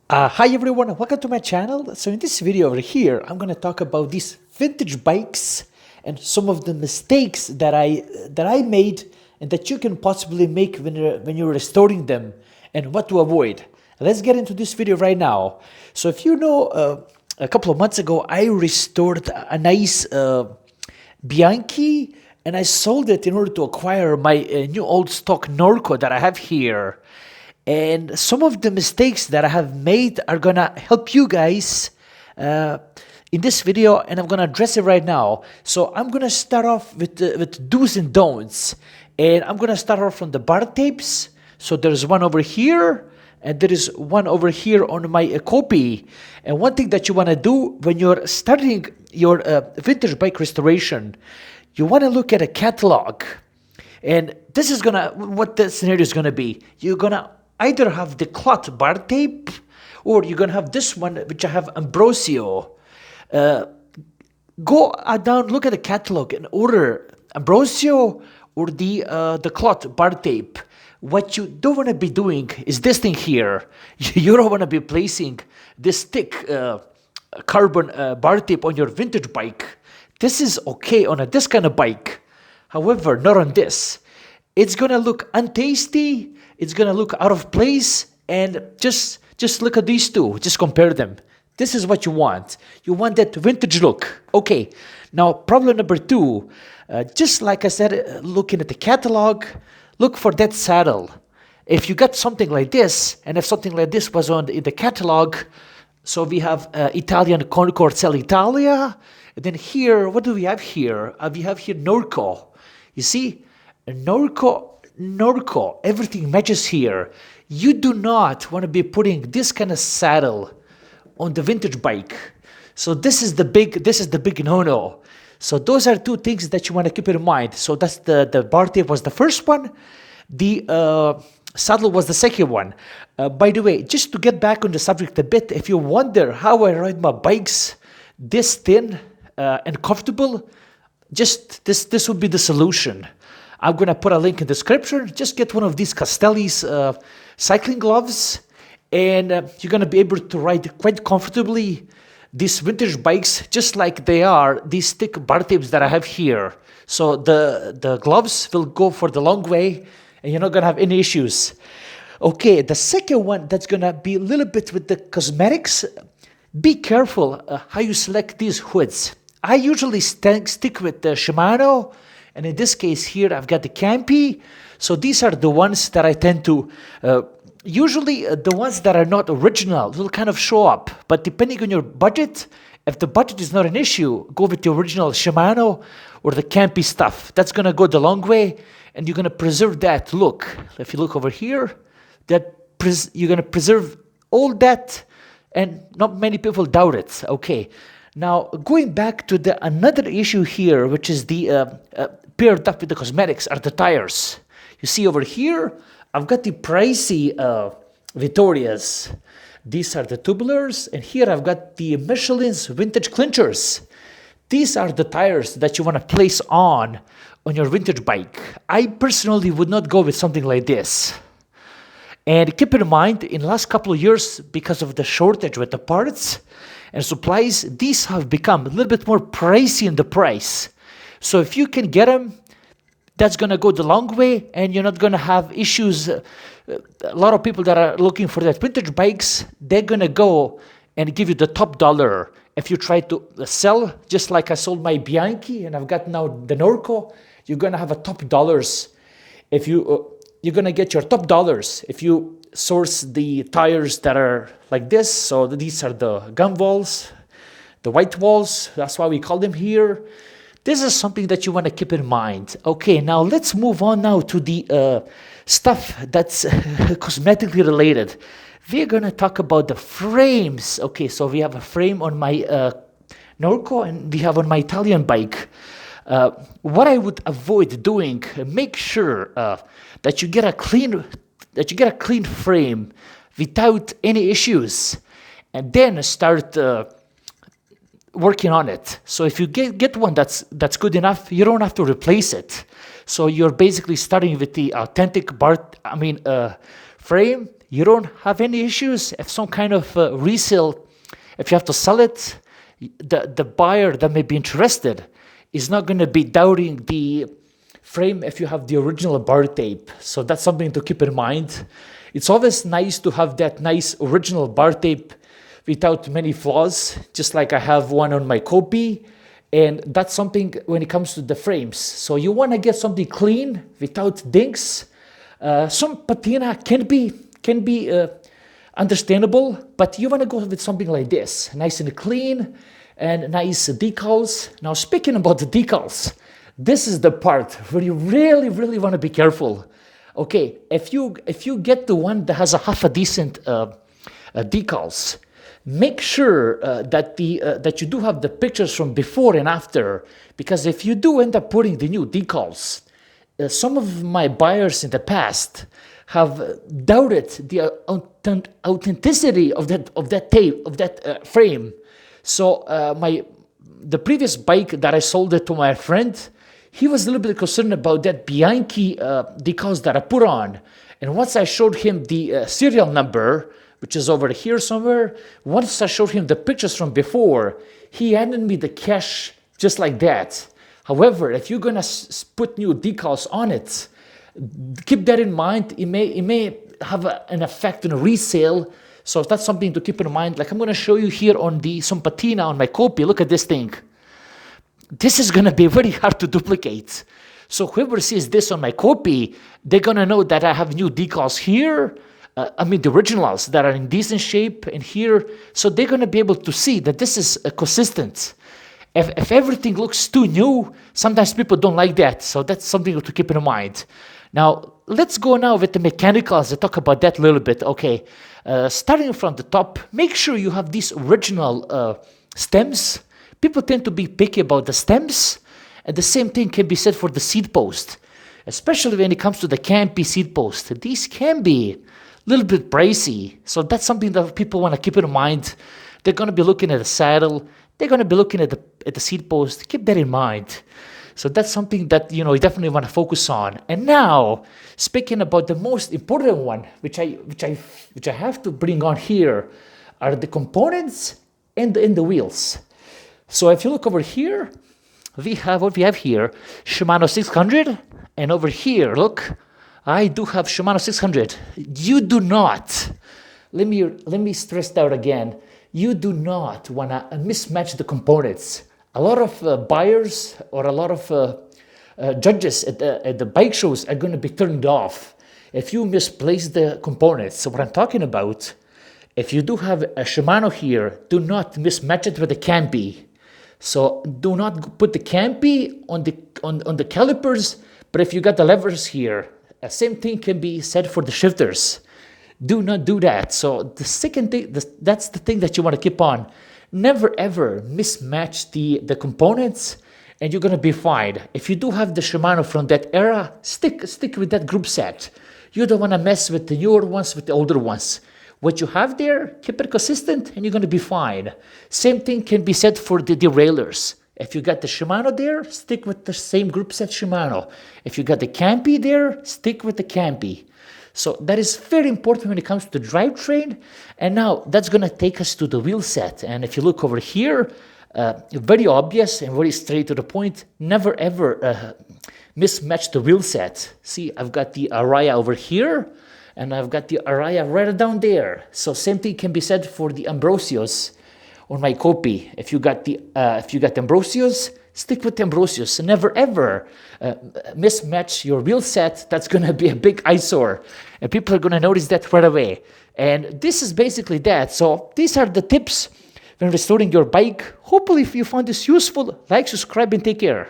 Hi everyone, welcome to my channel. So in this video over here, I'm gonna talk about these vintage bikes and some of the mistakes that I made and that you can possibly make when you're restoring them and what to avoid. Let's get into this video right now. So if you know, a couple of months ago, I restored a nice Bianchi and I sold it in order to acquire my new old stock Norco that I have here. And some of the mistakes that I have made are gonna help you guys uh, in this video, and I'm gonna address it right now. So I'm gonna start off with do's and don'ts, and I'm gonna start off from the bar tapes. So there's one over here, and there is one over here on my copy. And one thing that you wanna do when you're starting your vintage bike restoration, you wanna look at a catalog. And this is gonna what the scenario is gonna be. You're gonna either have the cloth bar tape, or you're gonna have this one, which I have Ambrosio. Uh, Go down, look at the catalog, and order Ambrosio or the cloth bar tape. What you don't want to be doing is this thing here. You don't want to be placing this thick carbon bar tape on your vintage bike. This is okay on this kind of bike. However, not on this. It's gonna look untasty. It's gonna look out of place. And just look at these two. Just compare them. This is what you want. You want that vintage look. Okay. Now, problem number two. Just like I said, looking at the catalog, look for that saddle. If you got something like this, and if something like this was in the catalog, so we have Italian Concord Cell Italia. And then here, what do we have here? We have here Norco. You see, Norco, everything matches here. You do not want to be putting this kind of saddle on the vintage bike. So this is the big no-no. So those are two things that you want to keep in mind. So that's the bar tape was the first one. The saddle was the second one. By the way, just to get back on the subject a bit, if you wonder how I ride my bikes this thin and comfortable, just this would be the solution. I'm gonna put a link in the description. Just get one of these Castelli's cycling gloves, and you're gonna be able to ride quite comfortably these vintage bikes, just like they are these thick bar tapes that I have here. So the gloves will go for the long way, and you're not gonna have any issues. Okay, the second one that's gonna be a little bit with the cosmetics. Be careful how you select these hoods. I usually stick with the Shimano, and in this case here I've got the Campi. So these are the ones that I tend to, usually the ones that are not original will kind of show up. But depending on your budget, if the budget is not an issue, go with the original Shimano or the Campi stuff. That's gonna go the long way, and you're gonna preserve that look. If you look over here, you're gonna preserve all that, and not many people doubt it. Okay. Now, going back to another issue here, which is the paired up with the cosmetics, are the tires. You see over here, I've got the pricey Vittorias. These are the tubulars, and here I've got the Michelin's vintage clinchers. These are the tires that you want to place on your vintage bike. I personally would not go with something like this. And keep in mind, in the last couple of years, because of the shortage with the parts and supplies, these have become a little bit more pricey in the price. So if you can get them, that's going to go the long way, and you're not going to have issues. A lot of people that are looking for that vintage bikes, they're going to go and give you the top dollar. If you try to sell, just like I sold my Bianchi, and I've got now the Norco, you're going to have a top dollars. If you're gonna get your top dollars if you source the tires that are like this. So these are the gum walls, the white walls. That's why we call them here. This is something that you want to keep in mind. Okay, now let's move on now to the stuff that's cosmetically related. We're gonna talk about the frames. Okay, so we have a frame on my Norco, and we have on my Italian bike. What I would avoid doing, make sure that you get a clean frame without any issues, and then start working on it. So if you get one that's good enough, you don't have to replace it. So you're basically starting with the authentic frame, you don't have any issues. If some kind of resale, if you have to sell it, the buyer that may be interested is not going to be doubting the frame if you have the original bar tape. So that's something to keep in mind. It's always nice to have that nice original bar tape without many flaws, just like I have one on my Kopi. And that's something when it comes to the frames. So you want to get something clean without dinks. Some patina can be understandable, but you want to go with something like this, nice and clean and nice decals. Now, speaking about the decals, this is the part where you really, really want to be careful. Okay, if you get the one that has a half a decent decals, make sure that you do have the pictures from before and after, because if you do end up putting the new decals, some of my buyers in the past have doubted the authenticity of that tape, of that frame. So the previous bike that I sold it to my friend, he was a little bit concerned about that Bianchi decals that I put on. And once I showed him the serial number, which is over here somewhere, once I showed him the pictures from before, he handed me the cash just like that. However, if you're gonna put new decals on it, keep that in mind. It may have an effect on resale. So that's something to keep in mind. Like I'm gonna show you here on some patina on my Kopi. Look at this thing. This is going to be very hard to duplicate. So whoever sees this on my Kopi, they're going to know that I have new decals here. The originals that are in decent shape and here. So they're going to be able to see that this is consistent. If everything looks too new, sometimes people don't like that. So that's something to keep in mind. Now, let's go now with the mechanicals and talk about that a little bit. Okay, starting from the top, make sure you have these original stems. People tend to be picky about the stems, and the same thing can be said for the seat post, especially when it comes to the Campy seat post. These can be a little bit pricey, so that's something that people want to keep in mind. They're going to be looking at the saddle, they're going to be looking at the seat post. Keep that in mind. So that's something that you definitely want to focus on. And now, speaking about the most important one, which I have to bring on here, are the components and the wheels. So if you look over here, we have what we have here, Shimano 600, and over here, look, I do have Shimano 600. You do not, let me stress that out again, you do not want to mismatch the components. A lot of buyers or a lot of judges at the bike shows are going to be turned off if you misplace the components. So what I'm talking about, if you do have a Shimano here, do not mismatch it with the Campy. So do not put the Campy on the calipers, but if you got the levers here, the same thing can be said for the shifters. Do not do that. So the second thing, that's the thing that you want to keep on. Never ever mismatch the components, and you're gonna be fine. If you do have the Shimano from that era, stick with that group set. You don't want to mess with the newer ones, with the older ones. What you have there, keep it consistent and you're going to be fine. Same thing can be said for the derailleurs. If you got the Shimano there, stick with the same group set Shimano. If you got the Campy there, stick with the Campy. So that is very important when it comes to the drivetrain. And now that's going to take us to the wheel set. And if you look over here, very obvious and very straight to the point, never ever mismatch the wheel set. See, I've got the Araya over here, and I've got the Araya right down there. So same thing can be said for the Ambrosios on my Kopi. If you got Ambrosios, stick with Ambrosios. Never ever mismatch your wheel set. That's going to be a big eyesore, and people are going to notice that right away. And this is basically that. So these are the tips when restoring your bike. Hopefully, if you found this useful, like, subscribe, and take care.